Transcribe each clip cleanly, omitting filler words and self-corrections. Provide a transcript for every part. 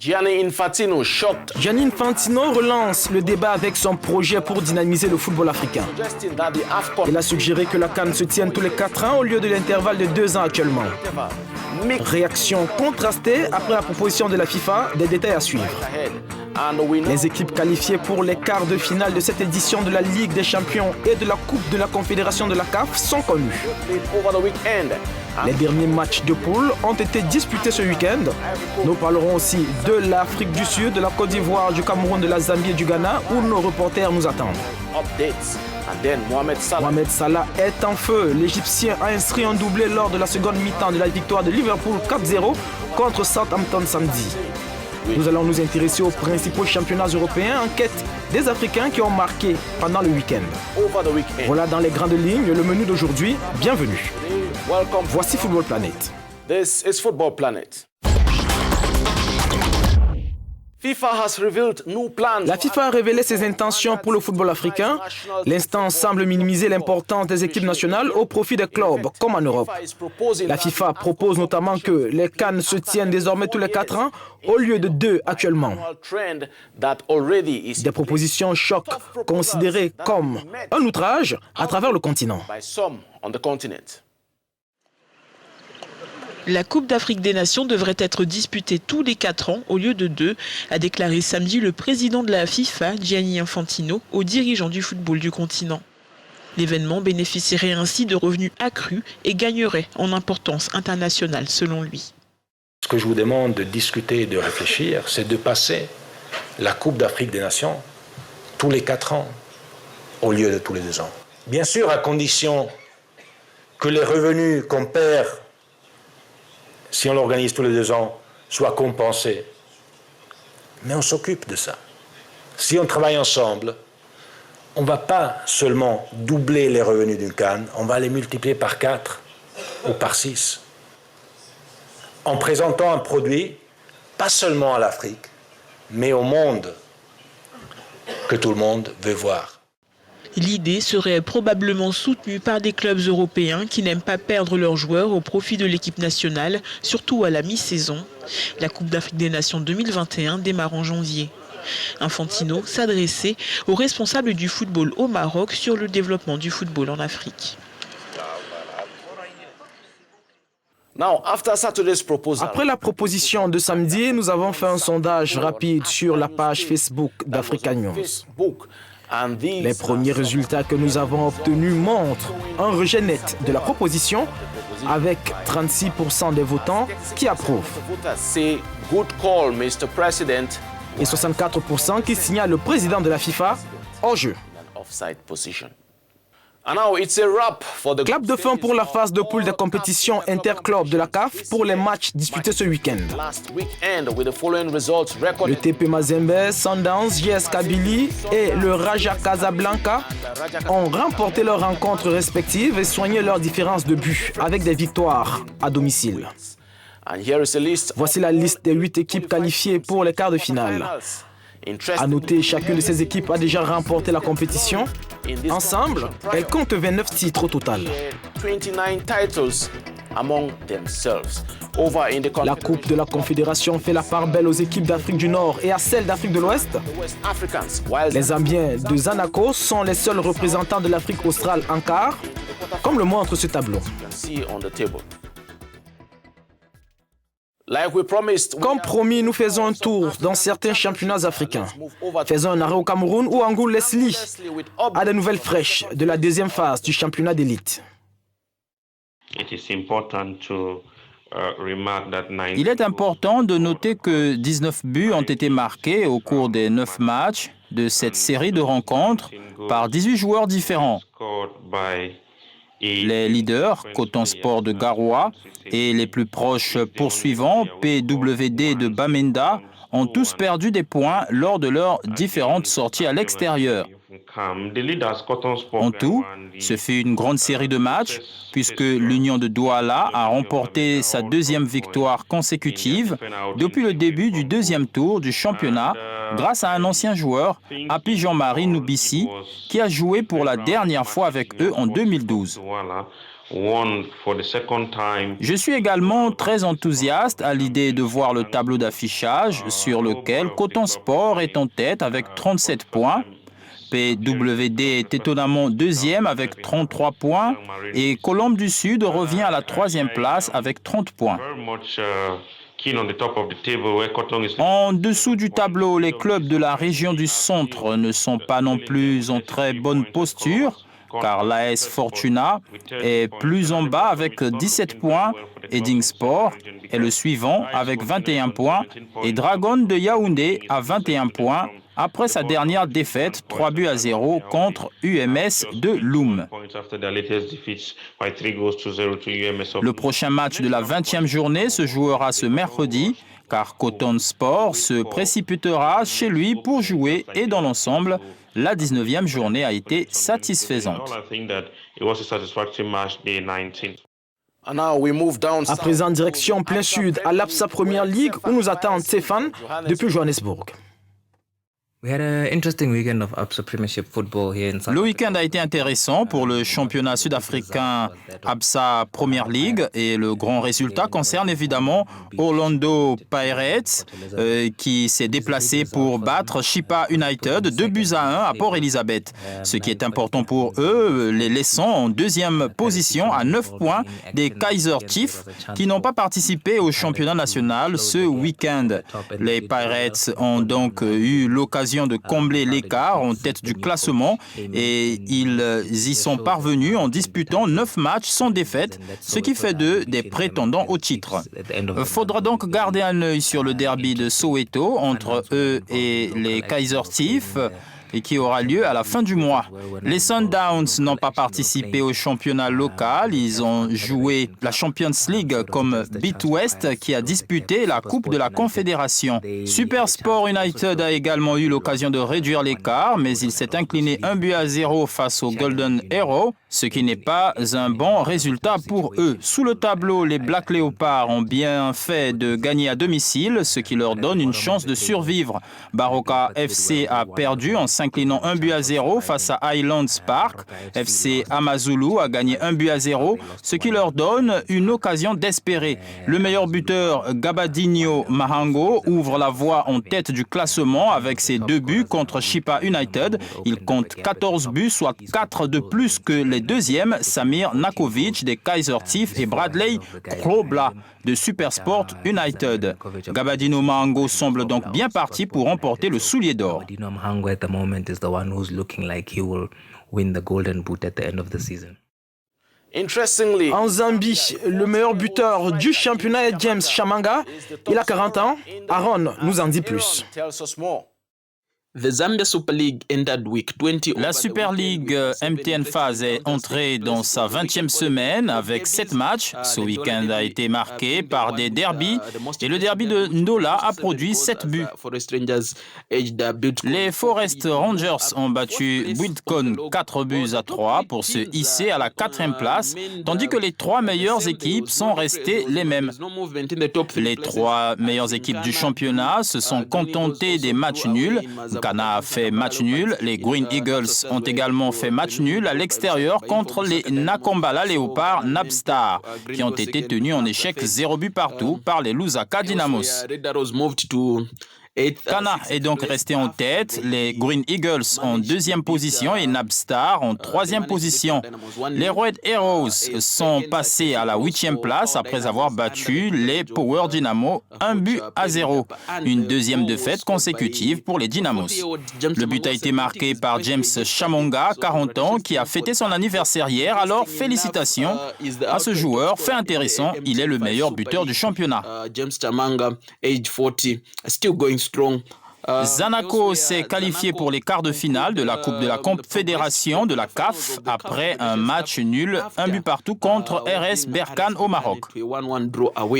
Gianni Infantino shocked. Gianni Infantino relance le débat avec son projet pour dynamiser le football africain. Il a suggéré que la CAN se tienne tous les 4 ans au lieu de l'intervalle de 2 ans actuellement. Réaction contrastée après la proposition de la FIFA, des détails à suivre. Les équipes qualifiées pour les quarts de finale de cette édition de la Ligue des Champions et de la Coupe de la Confédération de la CAF sont connues. Les derniers matchs de poule ont été disputés ce week-end. Nous parlerons aussi de l'Afrique du Sud, de la Côte d'Ivoire, du Cameroun, de la Zambie et du Ghana, où nos reporters nous attendent. Mohamed Salah est en feu. L'Égyptien a inscrit un doublé lors de la seconde mi-temps de la victoire de Liverpool 4-0 contre Southampton samedi. Nous allons nous intéresser aux principaux championnats européens en quête des Africains qui ont marqué pendant le week-end. Voilà dans les grandes lignes le menu d'aujourd'hui. Bienvenue. Voici Football Planet. This is Football Planet. La FIFA a révélé ses intentions pour le football africain. L'instance semble minimiser l'importance des équipes nationales au profit des clubs, comme en Europe. La FIFA propose notamment que les CAN se tiennent désormais tous les 4 ans, au lieu de 2 actuellement. Des propositions choc considérées comme un outrage à travers le continent. La Coupe d'Afrique des Nations devrait être disputée tous les 4 ans au lieu de 2, a déclaré samedi le président de la FIFA, Gianni Infantino, aux dirigeants du football du continent. L'événement bénéficierait ainsi de revenus accrus et gagnerait en importance internationale selon lui. Ce que je vous demande de discuter et de réfléchir, c'est de passer la Coupe d'Afrique des Nations tous les 4 ans au lieu de tous les 2 ans. Bien sûr, à condition que les revenus qu'on perd si on l'organise tous les 2 ans, soit compensé. Mais on s'occupe de ça. Si on travaille ensemble, on ne va pas seulement doubler les revenus d'une CAN, on va les multiplier par 4 ou par 6. En présentant un produit, pas seulement à l'Afrique, mais au monde, que tout le monde veut voir. L'idée serait probablement soutenue par des clubs européens qui n'aiment pas perdre leurs joueurs au profit de l'équipe nationale, surtout à la mi-saison. La Coupe d'Afrique des Nations 2021 démarre en janvier. Infantino s'adressait aux responsables du football au Maroc sur le développement du football en Afrique. Après la proposition de samedi, nous avons fait un sondage rapide sur la page Facebook d'Africa News. Les premiers résultats que nous avons obtenus montrent un rejet net de la proposition avec 36% des votants qui approuvent et 64% qui signalent le président de la FIFA hors jeu. Clap de fin pour la phase de poule des compétitions interclubs de la CAF pour les matchs disputés ce week-end. Le TP Mazembe, Sundowns, JS Kabylie et le Raja Casablanca ont remporté leurs rencontres respectives et soigné leurs différences de but avec des victoires à domicile. Voici la liste des 8 équipes qualifiées pour les quarts de finale. À noter, chacune de ces équipes a déjà remporté la compétition. Ensemble, elles comptent 29 titres au total. La Coupe de la Confédération fait la part belle aux équipes d'Afrique du Nord et à celles d'Afrique de l'Ouest. Les Zambiens de Zanaco sont les seuls représentants de l'Afrique australe en quart, comme le montre ce tableau. Comme promis, nous faisons un tour dans certains championnats africains. Faisons un arrêt au Cameroun où Angou Leslie a des nouvelles fraîches de la deuxième phase du championnat d'élite. Il est important de noter que 19 buts ont été marqués au cours des 9 matchs de cette série de rencontres par 18 joueurs différents. Les leaders, Coton Sport de Garoua, et les plus proches poursuivants, PWD de Bamenda, ont tous perdu des points lors de leurs différentes sorties à l'extérieur. En tout, ce fut une grande série de matchs, puisque l'Union de Douala a remporté sa 2e victoire consécutive depuis le début du 2e tour du championnat, grâce à un ancien joueur, Api Jean-Marie Noubissi, qui a joué pour la dernière fois avec eux en 2012. Je suis également très enthousiaste à l'idée de voir le tableau d'affichage sur lequel Coton Sport est en tête avec 37 points. PWD est étonnamment deuxième avec 33 points et Colombe du Sud revient à la troisième place avec 30 points. En dessous du tableau, les clubs de la région du centre ne sont pas non plus en très bonne posture, car l'AS Fortuna est plus en bas avec 17 points, Edding Sport est le suivant avec 21 points et Dragon de Yaoundé à 21 points après sa dernière défaite 3-0 contre UMS de Loum. Le prochain match de la 20e journée se jouera ce mercredi, car Coton Sport se précipitera chez lui pour jouer et dans l'ensemble, la 19e journée a été satisfaisante. À présent, direction plein sud à l'Absa Premier League où nous attend Stéphane depuis Johannesburg. Le week-end a été intéressant pour le championnat sud-africain Absa Premier League et le grand résultat concerne évidemment Orlando Pirates qui s'est déplacé pour battre Chippa United 2-1 à Port Elizabeth. Ce qui est important pour eux, les laissant en deuxième position à 9 points des Kaizer Chiefs qui n'ont pas participé au championnat national ce week-end. Les Pirates ont donc eu l'occasion de combler l'écart en tête du classement et ils y sont parvenus en disputant 9 matchs sans défaite, ce qui fait d'eux des prétendants au titre. Il faudra donc garder un œil sur le derby de Soweto entre eux et les Kaizer Chiefs et qui aura lieu à la fin du mois. Les Sundowns n'ont pas participé au championnat local. Ils ont joué la Champions League comme Beat West qui a disputé la Coupe de la Confédération. Supersport United a également eu l'occasion de réduire l'écart, mais il s'est incliné 1-0 face au Golden Arrow, ce qui n'est pas un bon résultat pour eux. Sous le tableau, les Black Leopards ont bien fait de gagner à domicile, ce qui leur donne une chance de survivre. Baroka FC a perdu en s'inclinant 1-0 face à Highlands Park. FC Amazulu a gagné 1-0, ce qui leur donne une occasion d'espérer. Le meilleur buteur, Gabadinho Mahango, ouvre la voie en tête du classement avec ses 2 buts contre Chippa United. Il compte 14 buts, soit 4 de plus que les deuxièmes, Samir Nakovic des Kaizer Chiefs et Bradley Krobla de Supersport United. Gabadinho Mahango semble donc bien parti pour remporter le soulier d'or. En Zambie, le meilleur buteur du championnat est James Chamanga. Il a 40 ans. Aaron nous en dit plus. La Super League MTN Phase est entrée dans sa 20e semaine avec 7 matchs. Ce week-end a été marqué par des derbys et le derby de Ndola a produit 7 buts. Les Forest Rangers ont battu Buildcon 4-3 pour se hisser à la 4e place, tandis que les 3 meilleures équipes sont restées les mêmes. Les 3 meilleures équipes du championnat se sont contentées des matchs nuls. Ghana a fait match nul. Les Green Eagles ont également fait match nul à l'extérieur contre les Nakombala Léopards Napstar, qui ont été tenus en échec 0 but partout par les Lusaka Dynamos. Ghana est donc resté en tête, les Green Eagles en 2e position et Napstar en 3e position. Les Red Arrows sont passés à la 8e place après avoir battu les Power Dynamo 1-0. Une 2e défaite consécutive pour les Dynamos. Le but a été marqué par James Chamonga, 40 ans, qui a fêté son anniversaire hier. Alors félicitations à ce joueur, fait intéressant, il est le meilleur buteur du championnat. Zanaco s'est qualifié pour les quarts de finale de la Coupe de la Confédération de la CAF après un match nul, 1 but partout contre RS Berkane au Maroc.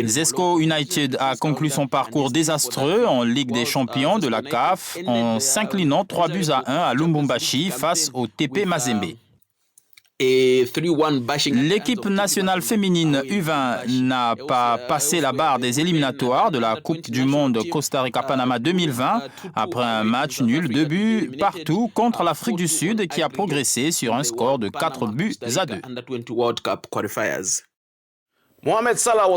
Zesco United a conclu son parcours désastreux en Ligue des Champions de la CAF en s'inclinant 3-1 à Lubumbashi face au TP Mazembe. L'équipe nationale féminine U20 n'a pas passé la barre des éliminatoires de la Coupe du Monde Costa Rica-Panama 2020 après un match nul 2 buts partout contre l'Afrique du Sud qui a progressé sur un score de 4 buts à 2. Mohamed Salah,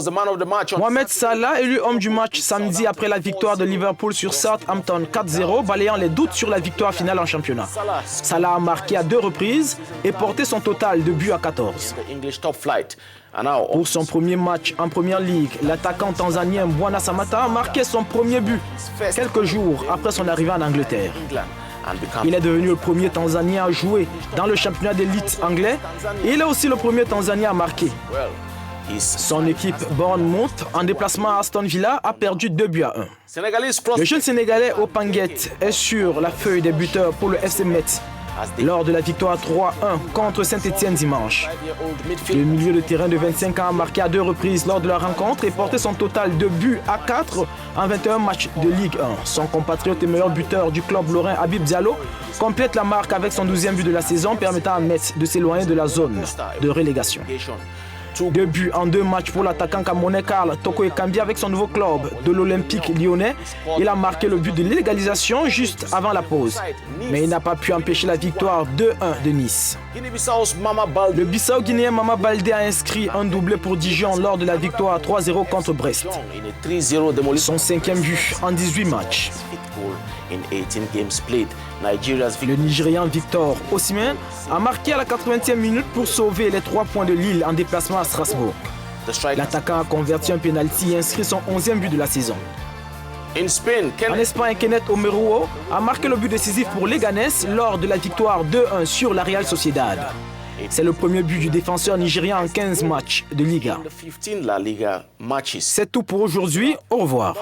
élu homme du match samedi après la victoire de Liverpool sur Southampton 4-0, balayant les doutes sur la victoire finale en championnat. Salah a marqué à 2 reprises et porté son total de buts à 14. Pour son premier match en Première Ligue, l'attaquant tanzanien Bwana Samatta a marqué son premier but quelques jours après son arrivée en Angleterre. Il est devenu le premier Tanzanien à jouer dans le championnat d'élite anglais et il est aussi le premier Tanzanien à marquer. Son équipe Bournemouth, en déplacement à Aston Villa, a perdu 2 buts à 1. Le jeune Sénégalais Opanguet est sur la feuille des buteurs pour le FC Metz lors de la victoire 3-1 contre Saint-Etienne dimanche. Le milieu de terrain de 25 ans a marqué à 2 reprises lors de la rencontre et porté son total de buts à 4 en 21 matchs de Ligue 1. Son compatriote et meilleur buteur du club lorrain Habib Diallo complète la marque avec son 12e but de la saison, permettant à Metz de s'éloigner de la zone de relégation. 2 buts en 2 matchs pour l'attaquant camerounais Karl Toko Ekambi avec son nouveau club de l'Olympique lyonnais. Il a marqué le but de l'égalisation juste avant la pause. Mais il n'a pas pu empêcher la victoire 2-1 de Nice. Le Bissau-Guinéen Mama Baldé a inscrit un doublé pour Dijon lors de la victoire 3-0 contre Brest. Son 5e but en 18 matchs. Le Nigérian Victor Osimhen a marqué à la 80e minute pour sauver les 3 points de Lille en déplacement à Strasbourg. L'attaquant a converti un pénalty et inscrit son 11e but de la saison. En Espagne, Kenneth Omeruo a marqué le but décisif pour Leganés lors de la victoire 2-1 sur la Real Sociedad. C'est le premier but du défenseur nigérien en 15 matchs de Liga. C'est tout pour aujourd'hui. Au revoir.